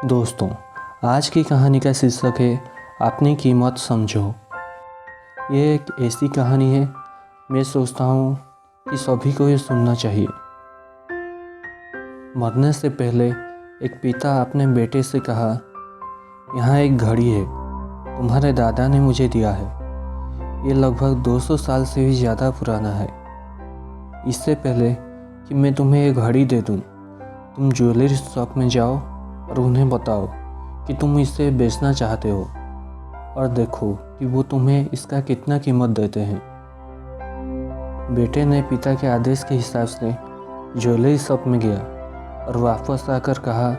दोस्तों, आज की कहानी का शीर्षक है अपनी कीमत समझो। ये एक ऐसी कहानी है, मैं सोचता हूँ कि सभी को ये सुनना चाहिए। मरने से पहले एक पिता अपने बेटे से कहा, यहाँ एक घड़ी है, तुम्हारे दादा ने मुझे दिया है। ये लगभग 200 साल से भी ज़्यादा पुराना है। इससे पहले कि मैं तुम्हें ये घड़ी दे दूँ, तुम ज्वेलरी शॉप में जाओ और उन्हें बताओ कि तुम इसे बेचना चाहते हो और देखो कि वो तुम्हें इसका कितना कीमत देते हैं। बेटे ने पिता के आदेश के हिसाब से ज्वेलरी शॉप में गया और वापस आकर कहा,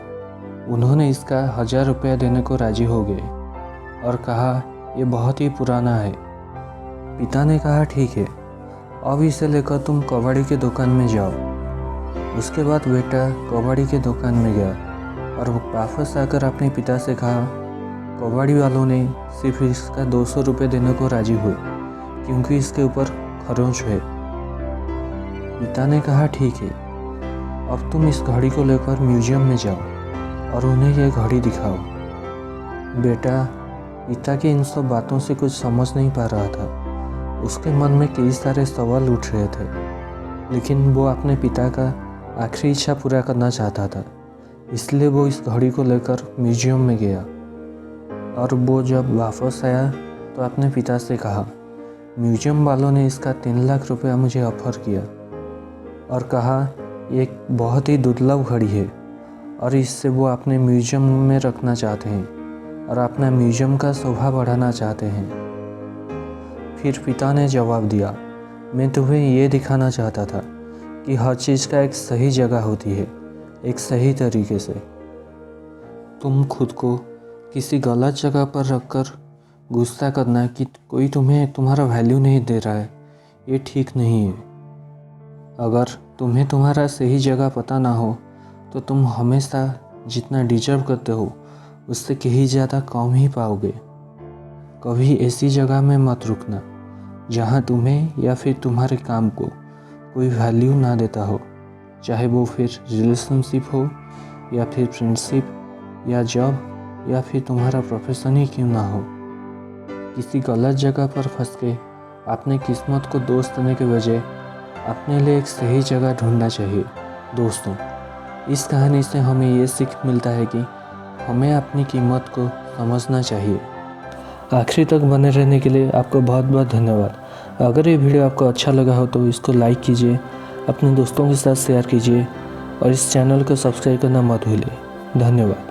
उन्होंने इसका 1000 रुपया देने को राजी हो गए और कहा, यह बहुत ही पुराना है। पिता ने कहा, ठीक है, अब इसे लेकर तुम कबाड़ी के दुकान में जाओ। उसके बाद बेटा कबाड़ी के दुकान में गया और वापस आकर अपने पिता से कहा, कबाड़ी वालों ने सिर्फ इसका 200 रुपये देने को राजी हुए क्योंकि इसके ऊपर खरोंच है। पिता ने कहा, ठीक है, अब तुम इस घड़ी को लेकर म्यूजियम में जाओ और उन्हें यह घड़ी दिखाओ। बेटा पिता की इन सब बातों से कुछ समझ नहीं पा रहा था। उसके मन में कई सारे सवाल उठ रहे थे, लेकिन वो अपने पिता का आखिरी इच्छा पूरा करना चाहता था। इसलिए वो इस घड़ी को लेकर म्यूजियम में गया और वो जब वापस आया तो अपने पिता से कहा, म्यूजियम वालों ने इसका 3 लाख रुपया मुझे ऑफर किया और कहा ये एक बहुत ही दुर्लभ घड़ी है और इससे वो अपने म्यूजियम में रखना चाहते हैं और अपना म्यूजियम का शोभा बढ़ाना चाहते हैं। फिर पिता ने जवाब दिया, मैं तुम्हें ये दिखाना चाहता था कि हर चीज़ का एक सही जगह होती है, एक सही तरीके से। तुम खुद को किसी गलत जगह पर रखकर गुस्सा करना कि कोई तुम्हें तुम्हारा वैल्यू नहीं दे रहा है, ये ठीक नहीं है। अगर तुम्हें तुम्हारा सही जगह पता ना हो तो तुम हमेशा जितना डिजर्व करते हो उससे कहीं ज़्यादा कम ही पाओगे। कभी ऐसी जगह में मत रुकना जहाँ तुम्हें या फिर तुम्हारे काम को कोई वैल्यू ना देता हो, चाहे वो फिर रिलेशनशिप हो या फिर फ्रेंडशिप या जॉब या फिर तुम्हारा प्रोफेशन ही क्यों ना हो। किसी गलत जगह पर फंस के अपने किस्मत को दोष देने के बजाय अपने लिए एक सही जगह ढूंढना चाहिए। दोस्तों, इस कहानी से हमें ये सीख मिलता है कि हमें अपनी कीमत को समझना चाहिए। आखिरी तक बने रहने के लिए आपको बहुत बहुत धन्यवाद। अगर ये वीडियो आपको अच्छा लगा हो तो इसको लाइक कीजिए, अपने दोस्तों के साथ शेयर कीजिए और इस चैनल को सब्सक्राइब करना मत भूलिए। धन्यवाद।